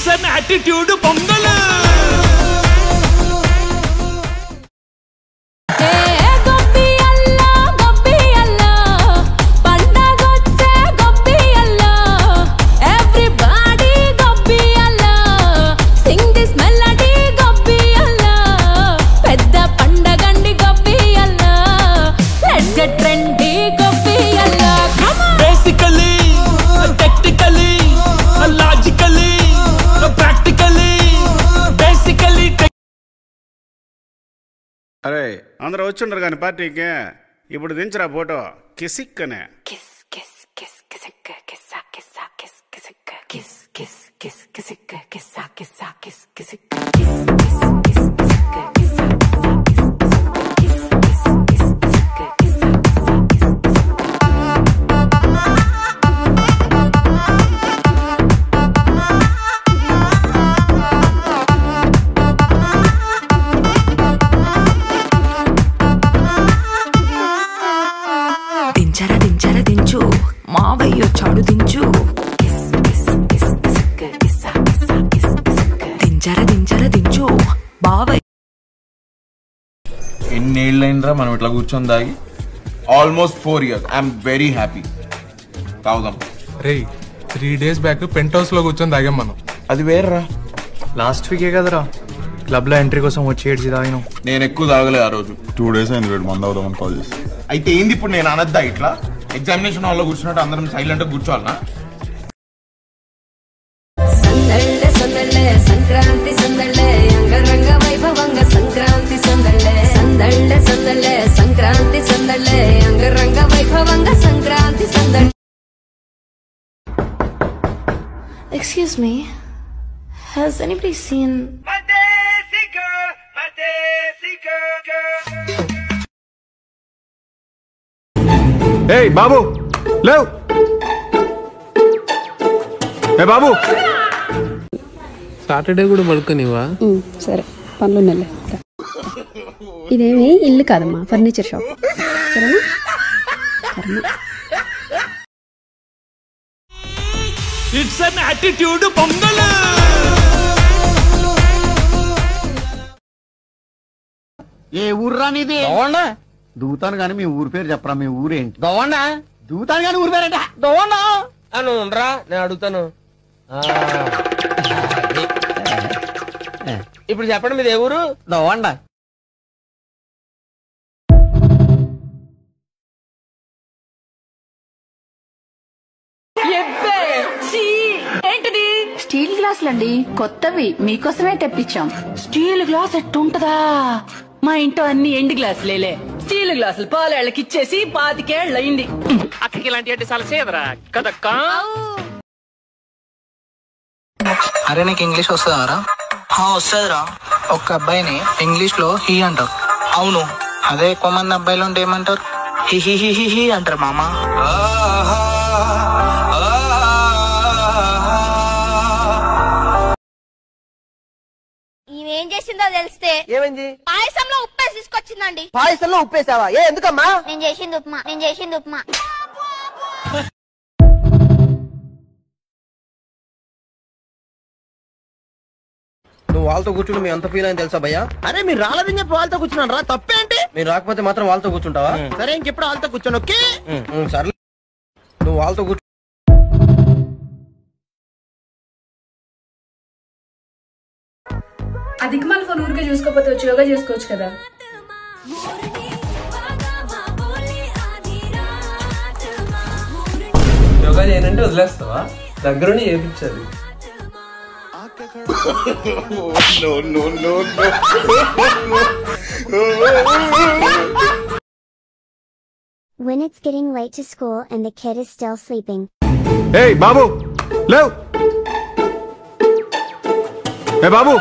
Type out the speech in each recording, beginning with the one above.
It's an attitude pongal. అరే అందరూ వచ్చిండ్రు కానీ పార్టీకి ఇప్పుడు దించరా ఫోటో కిసిక్ అనే. దించు మావయ్య చాడు దించు దించు బావయ్య. ఎన్నేళ్ళైందిరా మనం ఇట్లా కూర్చొని దాగి? Almost 4 years. I'm very happy. తాగుదాం. రే 3 days బ్యాక్ పెంట్ హౌస్ లో కూర్చొని తాగాం మనం. అది వేర్రా. లాస్ట్ వీకే కదరా క్లబ్ లో ఎంట్రీ కోసం వచ్చి ఏడ్చి తాగినాం. నేను ఎక్కువ తాగలే ఆ రోజు. 2 days అయింది వీడు మందు అవుదామని కాల్ చేసి. అయితే ఏంది ఇప్పుడు నేను అనద్దా ఇట్లా? ఎగ్జామినేషన్ హాల్లో కూర్చున్నట్టు అందరం సైలెంట్ గా కూర్చోవాలనా? సంక్రాంతి సందళ్ళే అంగరంగ వైభవంగ సంక్రాంతి సందళ్ళే సందళ్ళే సందళ్ళే సంక్రాంతి సందళ్ళే అంగరంగ వైభవంగ Sankranti సందళ్ళే. Excuse me, has anybody seen ఏయ్ బాబు లేవ్. ఏ బాబు సాటర్డే కూడా పడుకోనివా? సరే పనులు నెల. ఇదేమి ఇల్లు కాదమ్మా, ఫర్నిచర్ షాప్. సరేనా? It's an attitude Pongal. ఏ ఊర్రా నీది? దోవండా. దూతాను గాని మీ ఊరి పేరు చెప్పరా. మీ ఊరేంటి? దోవండా. దూతాను గాని ఊరి పేరేంట? దోవండా అని ఉండరా, నేను అడుగుతాను. ఇప్పుడు చెప్పండి మీది ఏ ఊరు? దోవండా. ఏంటిది? స్టీల్ గ్లాసులండి, కొత్తవి, మీకోసమే తెప్పించాం. Steel glass ఎట్టుంటదా? మా ఇంట్లో అన్ని ఎండి గ్లాసులేలే. స్టీల్ గ్లాసులు పాలేళ్ళకి ఇచ్చేసి 25 ఏళ్ళు అయింది. అక్కడికి ఇలాంటి అంటే చాలా సేదరా కదక్క. అరే నీకు ఇంగ్లీష్ వస్తుందారా? వస్తుందిరా. ఒక్క అబ్బాయిని ఇంగ్లీష్ లో హీ అంటారు. అవును, అదే ఎక్కువ మంది అబ్బాయిలు ఉంటే ఏమంటారు? హి హి హి హి హి అంటారు మామా. ఏం చేసిందో తెలిస్తే. ఏమైంది? పాయసంలో ఉప్పేసి తీసుకొచ్చిందండి. పాయసంలో ఉప్పేసావా? ఏ ఎందుకమ్మా? నేను చేసింది ఉప్మా. నువ్వు వాళ్ళతో కూర్చుని మీ అంత ఫీల్ అని తెలుసా భయ్యా? అరే మీరు రాలేదని చెప్పి వాళ్ళతో కూర్చున్నాను రా, తప్పేంటి? మీరు రాకపోతే మాత్రం వాళ్ళతో కూర్చుంటావా? సరే ఇంకెప్పుడు వాళ్ళతో కూర్చోను. ఓకే సర్లే, నువ్వు వాళ్ళతో కూర్చో. ఆ దిక్కుమాల ఫోన్ ఊరికే చూసుకోకపోతే వచ్చి యోగా చేసుకోవచ్చు కదా. యోగా చేయనంటే వదిలేస్తావా? దగ్గరుండి చేయించాలి. When it's getting late to school and the kid is still sleeping. Hey babu lev. Hey babu.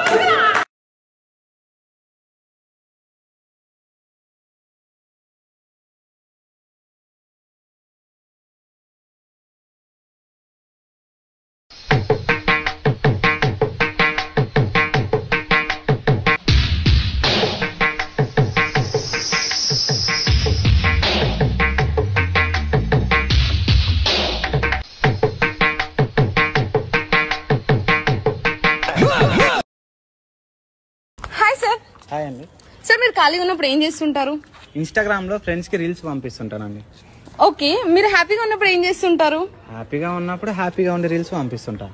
Hi అండి. సార్ మీరు ఖాళీగా ఉన్నప్పుడు ఏం చేస్తుంటారు? ఇన్స్టాగ్రామ్ లో ఫ్రెండ్స్ కి రీల్స్ పంపిస్తుంటానండి. ఓకే, మీరు హ్యాపీగా ఉన్నప్పుడు ఏం చేస్తుంటారు? హ్యాపీగా ఉన్నప్పుడు హ్యాపీగా ఉండే రీల్స్ పంపిస్తుంటా.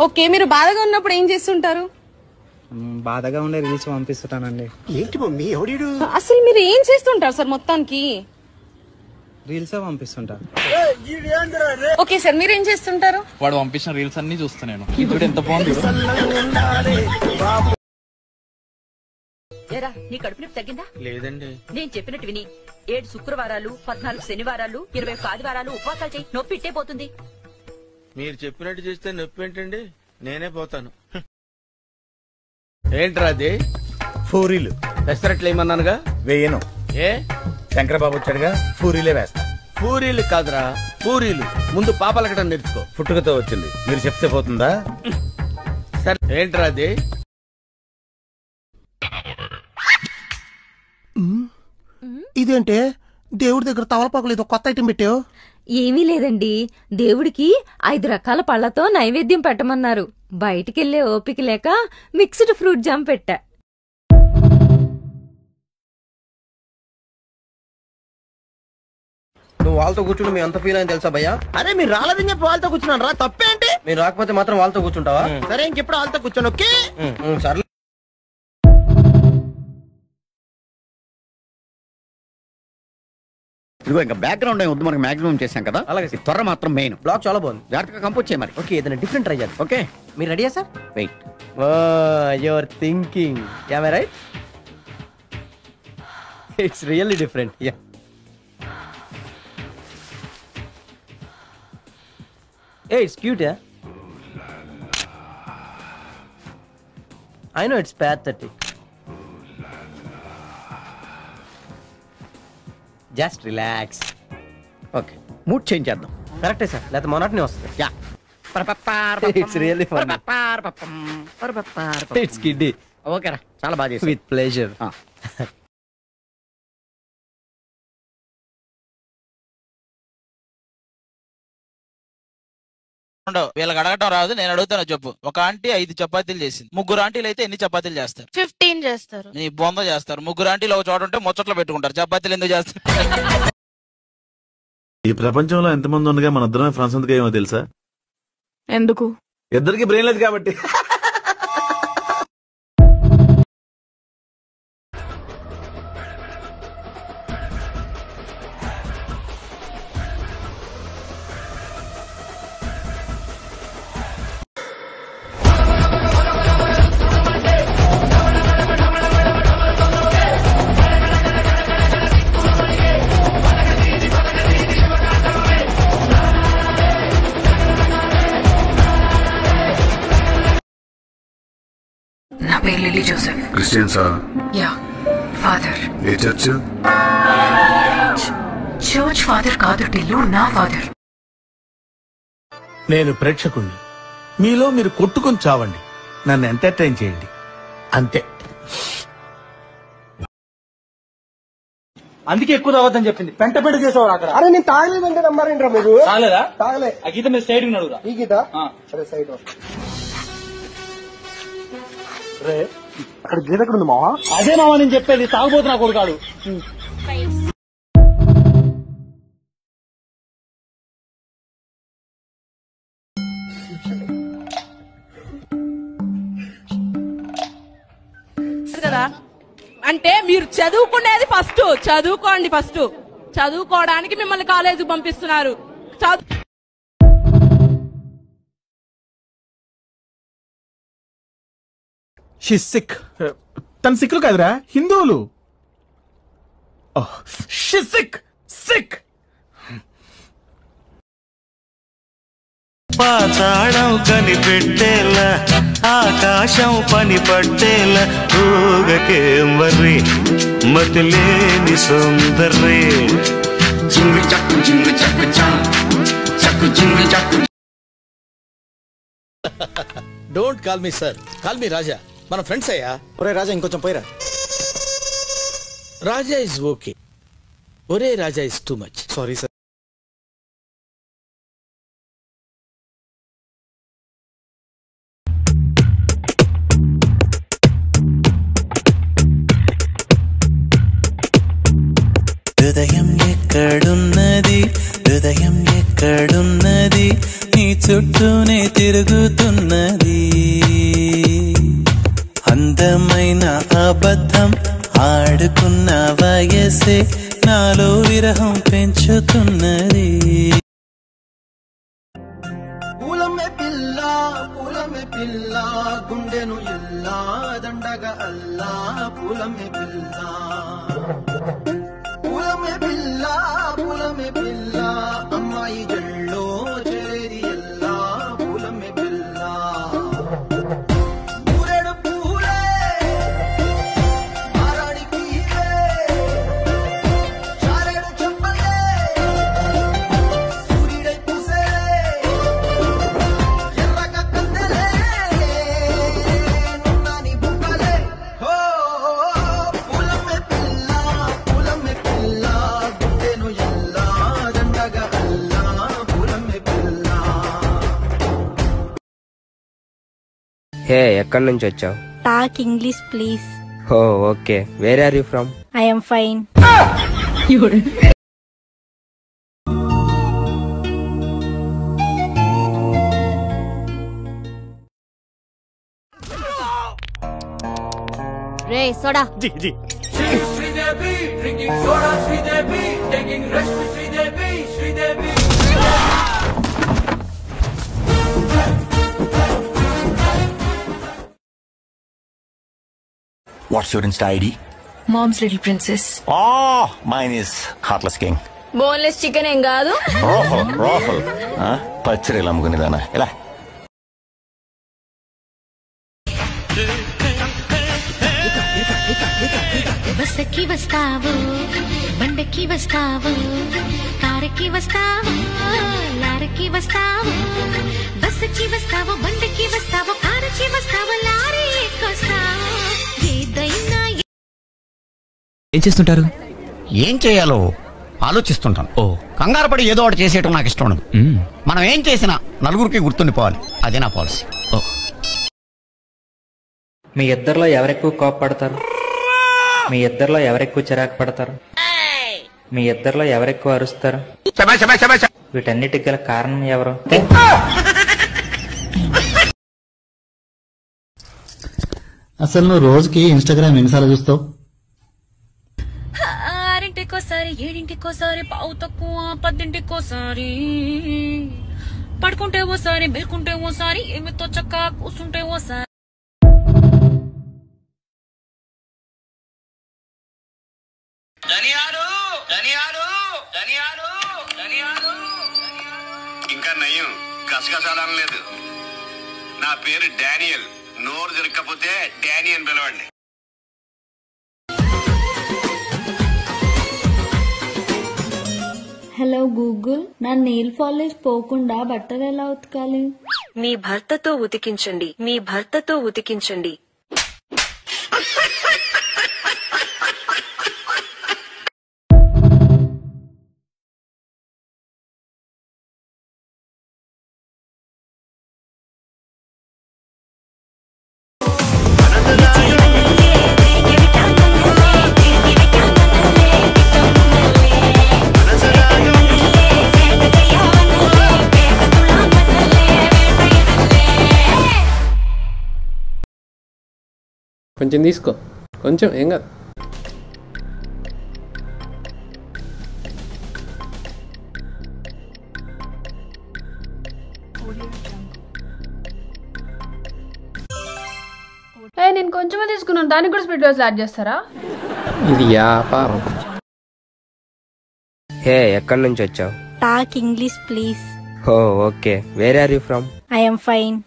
ఓకే, మీరు బాధగా ఉన్నప్పుడు ఏం చేస్తుంటారు? బాధగా ఉండే రీల్స్ పంపిస్తుంటానండి. ఏంటి మమ్మీ ఎవడీడు? అసలు మీరు ఏం చేస్తుంటారు సార్ మొత్తానికి? రీల్స్ పంపిస్తుంటా. ఓకే సార్, మీరు ఏం చేస్తుంటారు? వాడు పంపించిన రీల్స్ అన్ని చూస్తా నేను. ఇప్పుడు ఎంత బాగుంది. నీ కడుపు నొప్పి తగ్గిందా? లేదండి. నేను చెప్పినట్టు విని 7 శుక్రవారాలు 14 శనివారాలు 21 ఆదివారాలు ఉపవాసాలు చేయి, నొప్పి ఇట్టే పోతుంది. మీరు చెప్పినట్టు చేస్తే నొప్పి ఏంటండి? నేనే పోతాను. ఏంట్రా అది? పూరీలు పెసరట్లు ఏమన్నానుగా వేయను. ఏ శంకరబాబు వచ్చాడుగా పూరీలే వేస్తా. పూరీలు కాదురా పూరీలు. ముందు పాపలకడం నేర్చుకో. పుట్టుకతో వచ్చింది, మీరు చెప్తే పోతుందా? సరే ఏంట్రా అది? ఇదేంటే దేవుడి దగ్గర తవలపాకులు ఏదో కొత్త ఐటెం పెట్టావు? ఏమీ లేదండి, దేవుడికి 5 రకాల పళ్లతో నైవేద్యం పెట్టమన్నారు. బయటికెళ్లే ఓపిక లేక మిక్స్డ్ ఫ్రూట్ జామ్ పెట్టా. నువ్వు వాళ్ళతో కూర్చుని మీ అంత ఫీల్ అయింది తెలుసా భయ్యా? అరే మీరు రాలేదని చెప్పి వాళ్ళతో కూర్చున్నాను రా, తప్పేంటి? మీరు రాకపోతే మాత్రం వాళ్ళతో కూర్చుంటావా? సరే ఇంకెప్పుడు వాళ్ళతో కూర్చోను. ఓకే సర్లే. ఇదిగో ఇంకా బ్యాక్గ్రౌండ్ వద్దు, మనకి మాక్సిమం చేశాం కదా. అలాగే త్వర మాత్రం మెయిన్. బ్లాగ్ చాలా బాగుంది, జాగ్రత్తగా కంపోజ్ చేయ మరి. ఓకే ఏదైనా డిఫరెంట్ ట్రై చేద్దాం. ఓకే మీరు రెడీయా sir? Wait. Your thinking am I right? It's really different. Yeah Hey, it's cute, yeah? I know it's pathetic. Just relax. Okay. Mood change చేద్దాం. కరెక్టే సార్, లేకపోతే మొన్నటినే వస్తుంది. Yeah. It's really funny. It's kiddie. Okay రా, చాలా బాగా చేశావు. With pleasure. వీళ్ళకి అడగటం రాదు, నేను అడుగుతాను చెప్పు. ఒక ఆంటీ 5 చపాతీలు చేసింది, 3 ఆంటీలు అయితే ఎన్ని చపాతీలు చేస్తారు? 15 చేస్తారు. నీ బొంద చేస్తారు. 3 ఆంటీలు ఒక చోట ఉంటే ముచ్చట్లో పెట్టుకుంటారు, చపాతీలు ఎందుకు చేస్తారు? ఈ ప్రపంచంలో ఎంతమంది ఉండగా మన ఇద్దరమే ఫ్రాన్స్ ఎందుకు ఏమో తెలుసా? ఎందుకు? ఇద్దరికి బ్రెయిన్ లేదు కాబట్టి. నా పేరు లిల్లీ జోసెఫ్. క్రిస్టియన్సా? యా. ఫాదర్. ఏ చర్చ్? చర్చ్ ఫాదర్ కాదు టిల్లు, నా ఫాదర్. నేను ప్రేక్షకుణ్ణి, మీలో మీరు కొట్టుకొని చావండి, నన్ను ఎంటర్టైన్ చేయండి అంతే. అందుకే ఎక్కువ తాగొద్దని చెప్పింది. పెంట పెంట చేసేవాడు అక్కడ. అరే నేను తాగలేదంటే నమ్మారేంట్రా మీరు? తాగలేదా? తాగలే. ఆ గీత మీద సైడ్ ఉన్నాడురా. ఈ గీత? సరే సైడ్. రే అక్కడ గీత ఎక్కడ ఉంది మావా? అదే మావా నేను చెప్పేది, తాగబోతున్నా కొడుకాడు. కదా అంటే మీరు చదువుకునేది ఫస్ట్, చదువుకోండి ఫస్ట్. చదువుకోవడానికి మిమ్మల్ని కాలేజీకి పంపిస్తున్నారు. She's sick. తన సిక్కులు కాదురా, హిందువులు. She's sick sick. పాతాళం కనిపెట్టేలా ఆకాశం పని పట్టేలా ఊగకేం వర్రి మతిలేని సుందర్రే. చింగు చక్కు చింగు చక్కు చక్కు చింగు చక్కు. Don't call me sir, call me Raja. మన ఫ్రెండ్స్ అయ్యా. ఒరే రాజా ఇంకొంచెం పోయిరా. రాజా ఇస్ ఓకే, ఒరే Raja is too much. Sorry sir. హృదయం ఎక్కడున్నది హృదయం ఎక్కడున్నది నీ చుట్టూనే తిరుగుతున్నది అందమైన అబద్ధం ఆడుకున్న వయసే నాలో విరహం పెంచుతున్నది పూలమే పిల్ల గుండెను ఇల్లా దండగ అల్లా పూలమే పిల్ల పూలమే పిల్ల అమ్మాయి జల్లో చేరి ఎల్లా పూలమే పిల్ల పూరెడు పూలే ఆరాడి పీలే చారెడు చెప్పలే సూర్యుడై పూసేలే ఎర్రగ కందలే నున్నాని బుక్కలే హో పూలమే పిల్ల గుండెను ఎల్లా దండగ అల్లా పూలమే పిల్ల. హే ఎక్కడి నుంచి వచ్చావు? Talk English please. Oh okay. Where are you from? I am fine. రే సోడా. जी जी Sridevi drinking soda Sridevi taking rest Sridevi Sridevi What's your Insta ID? Mom's little princess. Oh, mine is Heartless King. Boneless chicken ఏం కాదు. Raffle. పచ్చరీలు అమ్ముకునేదానా ఇలా బస్సుకి వస్తావు బండకి వస్తావు కారుకి వస్తావు లారీకి వస్తావు బస్సుకి వస్తావు బండకి వస్తావు కారుకి వస్తావు లారీ ఎక్కొస్తావు ఏదైనా ఏం చేస్తుంటారు? ఏం చేయాలో ఆలోచిస్తుంటాను. కంగారు పడి ఏదో ఒకటి చేసేయటం నాకు ఇష్టం ఉండదు. మనం ఏం చేసినా నలుగురికి గుర్తుండిపోవాలి. అదే నా పాలసీ. మీ ఇద్దరిలో ఎవరెక్కువ కోపపడతారు? మీ ఇద్దరిలో ఎవరెక్కువ చిరాకు పడతారు? మీ ఇద్దరిలో ఎవరెక్కువ అరుస్తారు? వీటన్నిటికి గల కారణం ఎవరు? అసలు నువ్వు రోజుకి ఇన్స్టాగ్రామ్ ఎన్నిసార్లు చూస్తావు? 6ంటికోసారి 7ంటికోసారి పావు తక్కువ 10ంటికోసారి పడుకుంటే ఓసారి మేల్కుంటే ఓసారి ఏమితో చక్క కూర్చుంటే ఓసారి. ఇంకా నయ్యం గసగసాలనలేదు. నా పేరు డానియల్. నోరు దొరక్కపోతే డానీ అని పిలవండి. హలో గూగుల్, నా నెయిల్ పాలిష్ పోకుండా బట్టలు ఎలా ఉతకాలి? మీ భర్తతో ఉతికించండి. మీ భర్తతో ఉతికించండి. కొంచెం తీసుకో, కొంచెం ఏం కాదు. నేను కొంచెమే తీసుకున్నాను, దానికి కూడా స్పీడ్ గా యాడ్ చేస్తారా? ఇది వ్యాపారం. హే ఎక్కడి నుంచి వచ్చావు? Talk English please. Oh okay. Where are you from? I am fine.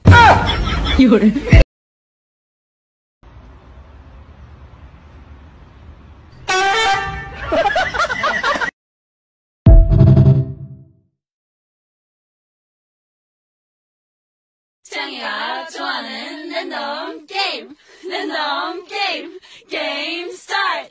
Game start.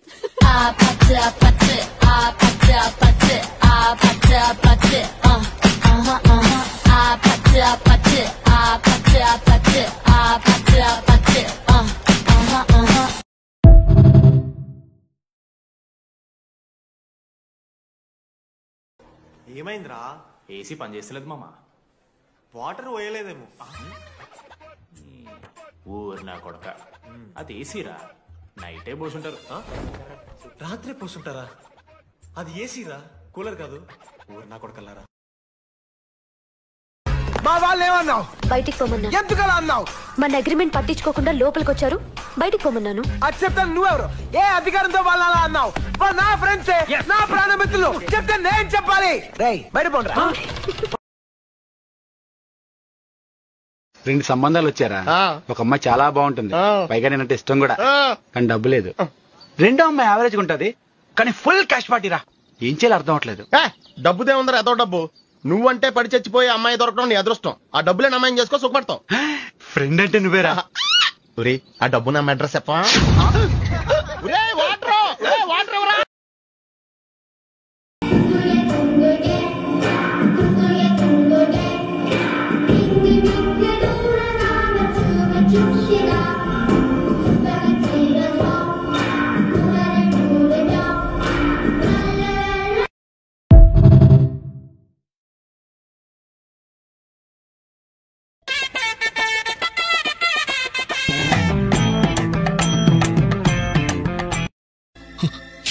ఏమైందిరా? ఏసీ పనిచేస్తలేదు మామ. వాటర్ పోయలేదేమో. ఊరు నా కొడక, అది ఏసీరా, నైటే పోసుంటారు. రాత్రే పోసుంటారా? అది ఏసీరా, కూలర్ కాదు. ఊరు నా కొడకల్లారా. మా వాళ్ళు ఏమన్నావు? బయటికి పోమన్నా. ఎందుకలా అన్నావు? మన అగ్రిమెంట్ పట్టించుకోకుండా లోపలికి వచ్చారు, బయటికి పోమన్నాను. అది చెప్తాను. నువ్వెవరు? ఏ అధికారంతో వాళ్ళు అలా అన్నావు? నా ఫ్రెండ్సే, నా ప్రాణమిత్రులు. చెప్తే నేను చెప్పాలి. రేయ్ బయట పోండ్రా. 2 సంబంధాలు వచ్చారా? ఒక అమ్మాయి చాలా బాగుంటుంది, పైగా నేనంటే ఇష్టం కూడా, కానీ డబ్బు లేదు. 2వ అమ్మాయి యావరేజ్ ఉంటది, కానీ ఫుల్ క్యాష్ పార్టీరా. ఏం చేయాలి అర్థం అవట్లేదు. డబ్బుదే ఉందరా, ఏదో డబ్బు. నువ్వంటే పడి చచ్చిపోయి అమ్మాయి దొరకడం నీ అదృష్టం. ఆ డబ్బులే అమ్మాయిని చేసుకో, సుఖపడతావు. ఫ్రెండ్ అంటే నువ్వేరా? ఆ డబ్బు నా అడ్రస్ చెప్పా.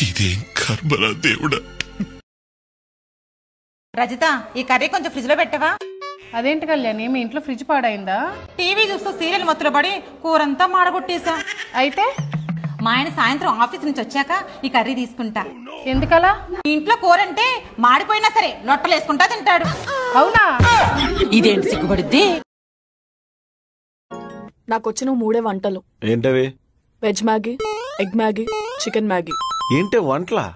ఇదేం కర్మరా దేవుడా. రజిత, ఈ కర్రీ కొంచెం ఫ్రిడ్జ్ లో పెట్టవా? అదేంటి కళ్యాణి, మీ ఇంట్లో ఫ్రిడ్జ్ పాడైందా? టీవీ చూస్తూ సీరియల్ మొత్తులో పడి కూరంతా మాడగొట్టేశా. అయితే మా ఆయన సాయంత్రం ఆఫీస్ నుంచి వచ్చాక ఈ కర్రీ తీసుకుంటా. ఎందుకలా? ఇంట్లో కూర అంటే మాడిపోయినా సరే లొట్టలు వేసుకుంటా తింటాడు. అవునా? ఇదేంటి సిగ్గుపడుద్ది? నాకు వచ్చిన 3 వంటలు. ఏంటవి? Veg Maggi, egg Maggi, chicken Maggi. ఏంటి వంటలా?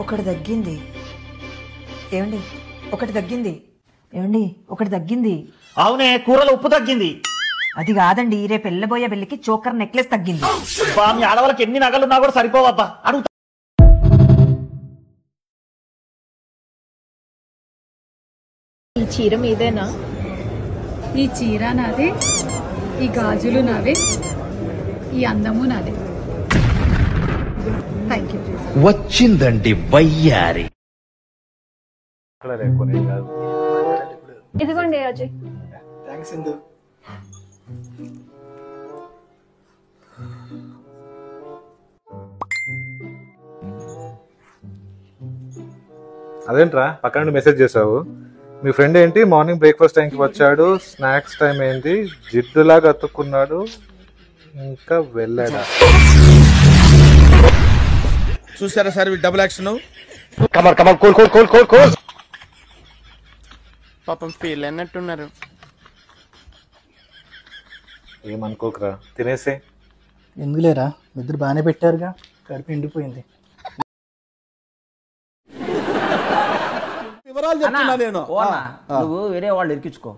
ఒకటి తగ్గింది ఏమండి, ఒకటి తగ్గింది ఏమండి, ఒకటి తగ్గింది. అవునే, కూరలో ఉప్పు తగ్గింది. అది కాదండి, రేపు వెళ్ళబోయే పెళ్లికి చోకర్ నెక్లెస్ తగ్గింది. మీ ఆడవాళ్ళకి ఎన్ని నగలున్నా కూడా సరిపోవబ్బా. అడుగుతా. ఈ చీర మీదేనా? ఈ చీర నాదే, ఈ గాజులు నావే, ఈ అందము నాదే. Thank you. వచ్చిందండి వయ్యారి. ఇదిగోండి అజయ్. థ్యాంక్స్ ఇందు. అదేంట్రా పక్కన నుండి మెసేజ్ చేసావు? మీ ఫ్రెండ్ ఏంటి మార్నింగ్ బ్రేక్ఫాస్ట్ టైంకి వచ్చాడు, స్నాక్స్ టైం ఏంటి, జిడ్డులాగా అతుక్కున్నాడు, ఇంకా వెళ్ళాడా? చూసారా సార్ డబుల్ యాక్షన్. పాపం ఫీల్ అన్నట్టున్నారు. ఏమనుకోకరా, తినేసే. ఎందుకులేరా, నిద్ర బాగానే పెట్టారుగా, కడుపు ఎండిపోయింది. నువ్వు వేరే వాళ్ళు ఎరికించుకో.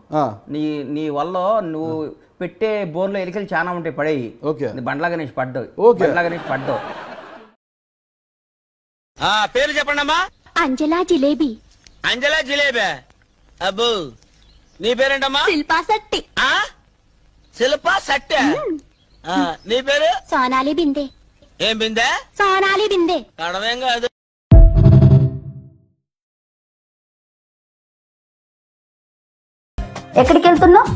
నీ వల్ల నువ్వు పెట్టే బోర్లో ఎలికలు చాలా ఉంటాయి, పడేయి. బండ్లాగా నుంచి పడ్డావు, బండ్లాగా నుంచి పడ్డావు. పేరు చెప్పండి అమ్మా. అంజలా జిలేబీ. అంజలా జిలేబీ. అబ్బో, నీ పేరేంటమ్మా? శిల్పా శెట్టి. శిల్పా శెట్టి. నీ పేరు? సోనాలి బిందే. ఏం బిందే? సోనాలి బిందే. కడవేం కాదు. ఎక్కడికి వెళ్తున్నావు?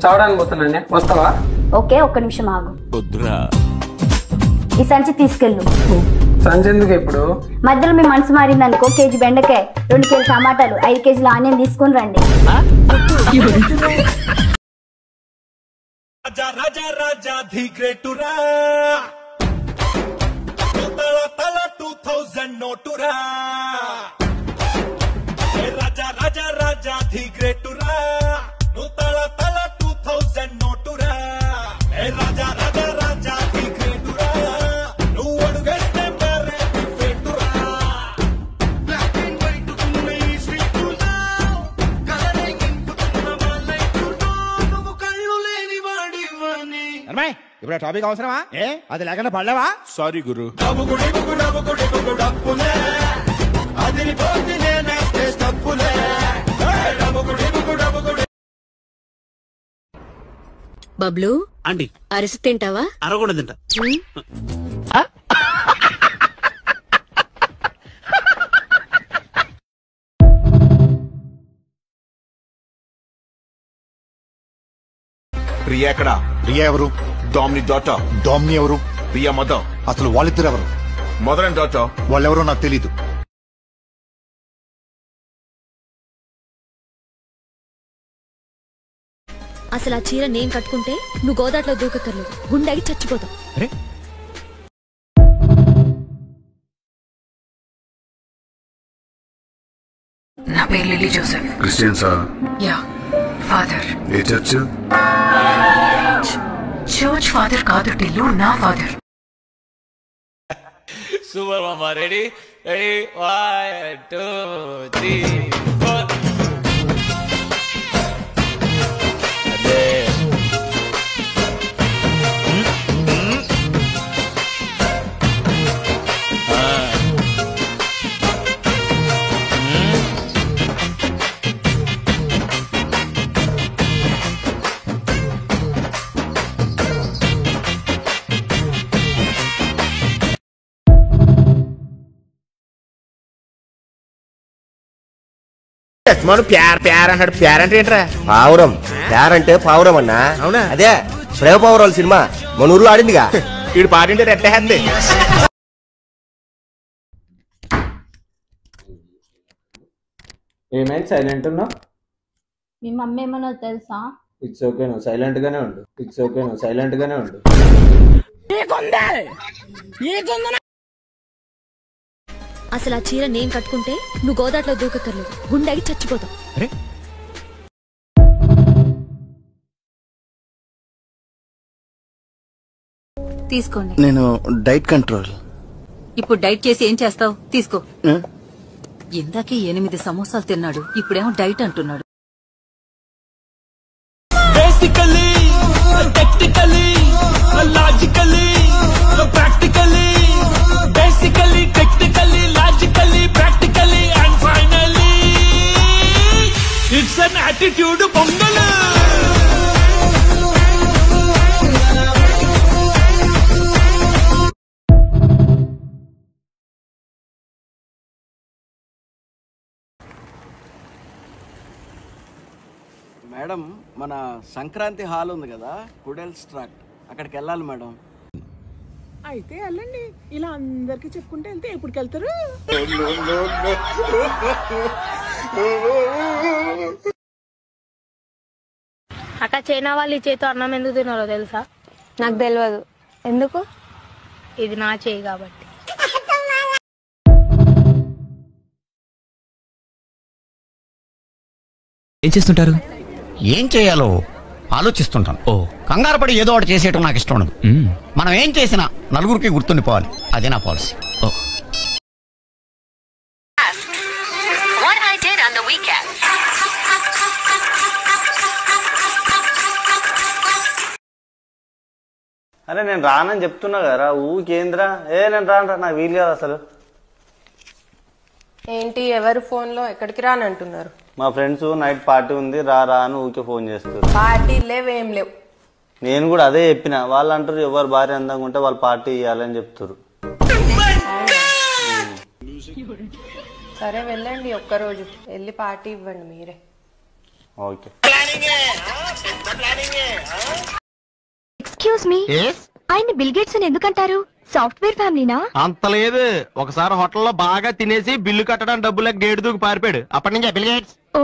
చావడానికి పోతున్నాండి, వస్తావా? ఓకే, ఒక్క నిమిషం ఆగు. వద్దురా. ఈ సంచి తీసుకెళ్ళు. సంచి ఎందుకు ఇప్పుడు? మధ్యలో మీ మనసు మారింది అనుకో, కేజీ బెండకాయ, 2 కేజీ టమాటాలు, 5 కేజీల ఆనియన్ తీసుకుని రండి. రాజా రాజా రాజా ది గ్రేటురా, 2000 నోటురా. రాజా రాజా రాజా ది గ్రేటురా, 2000 నోటురా. రాజా రాజా రాజా ది గ్రేటురా, నువ్వు అడుగేస్తే మరే ఫెట్టురా. బ్లాక్ అండ్ వైట్ ఉన్న ఈ స్ట్రీటులో కలరే ఇంపుతున్న వాళ్ళైతున్నా, నువ్వు కళ్ళు లేని వాడివని. ఇప్పుడు టాపిక్ అవసరమా? అది లేకుండా పడలేవా? సారీ గురు. బబ్లు ఆంటీ అరిసి తింటావా? అరగకుండా తింటా. ప్రియా ఎక్కడ? ప్రియా ఎవరు? డామ్ని డాటర్. డామ్ని ఎవరు? ప్రియా మదర్. అసలు వాళ్ళిద్దరు ఎవరు? Mother and daughter. వాళ్ళెవరో నాకు తెలీదు. అసలు ఆ చీర నేను కట్టుకుంటే నువ్వు గోదాట్లో దూకక్కర్లేదు, గుండెకి చచ్చిపోతావు. నా పేరు లిల్లీ జోసెఫ్. క్రిస్టియన్సా? యా. ఫాదర్. ఏ చర్చ్? చర్చ్ ఫాదర్ కాదు టిల్లు, నా ఫాదర్. సూపర్ మామా. Ready ready 1 2 3 4. అదే మన ప్యార్ ప్యార్ అంటాడు. ప్యార్ అంటే ఏంట్రా? పావురం. ప్యార్ అంటే పావురం అన్నా. అవునా? అదే ప్రేమ పావురాలు సినిమా మన ఊర్లో ఆడిందిగా. వీడు పాడింటే రెట్టేంది. ఏమైంది సైలెంట్ ఉన్నావు? మీ మమ్మీ ఏమన్నా తెలుసా? ఇట్స్ ఓకే, నువ్వు సైలెంట్ గానే ఉండు. ఇట్స్ ఓకే, నువ్వు సైలెంట్ గానే ఉండు. అసలు ఆ చీర నేను కట్టుకుంటే నువ్వు గోదాట్లో దూకక్కర్లేదు, గుండెకి చచ్చిపోతావు. తీసుకోండి. నేను డైట్ కంట్రోల్. ఇప్పుడు డైట్ చేసి ఏం చేస్తావు? తీసుకో. ఇందాకే 8 సమోసాలు తిన్నాడు, ఇప్పుడేమో డైట్ అంటున్నాడు. Basically, technically, logically, practically. Basically, technically, logically, practically, and finally, it's an attitude pongal. Madam, మన సంక్రాంతి హాల్ ఉంది కదా, కుడెల్స్ ట్రాక్ట్, అక్కడికి వెళ్ళాలి మేడం. అయితే వెళ్ళండి. ఇలా అందరికి చెప్పుకుంటే వెళ్తే ఎప్పటికి వెళ్తారు? అక్క చైనా వాళ్ళు ఈ చేతితో అన్నం ఎందుకు తిన్నారో తెలుసా? నాకు తెలియదు. ఎందుకు? ఇది నా చేయి కాబట్టి. ఏం చేస్తుంటారు? ఏం చేయాలో ఆలోచిస్తుంటాను. కంగారు పడి ఏదో ఒకటి చేసేయటం నాకు ఇష్టం ఉండదు. మనం ఏం చేసినా నలుగురికి గుర్తుండిపోవాలి, అదే నా policy. What I did on the weekend. అరే నేను రానని చెప్తున్నా కదా, ఊకేంద్రా? నేను రాను, నాకు వీలు కాదు అసలు. ఏంటి ఎవరు ఫోన్ లో ఎక్కడికి రానంటున్నారు? మా ఫ్రెండ్స్ నైట్ పార్టీ ఉంది రా రా అని ఊకే ఫోన్ చేస్తారు. పార్టీ లేవేం లేవు. నేను కూడా అదే చెప్పిన. వాళ్ళు అంటారు ఎవరు భార్య అందంగా ఉంటే వాళ్ళు పార్టీ ఇవ్వాలని చెప్తారు. సరే వెళ్ళండి, ఒక్కరోజు వెళ్ళి పార్టీ ఇవ్వండి మీరే. ఓకే. ఎక్స్క్యూజ్ మీ, ఆయన బిల్ గేట్స్ అని ఎందుకంటారు? సాఫ్ట్వేర్ ఫ్యామిలీనా? అంత లేదు. ఒకసారి హోటల్లో బాగా తినేసి బిల్లు కట్టడానికి డబ్బులకు గేటు దూకి పారిపోయాడు. అప్పటి నుంచి బిల్ గేట్స్. ఓ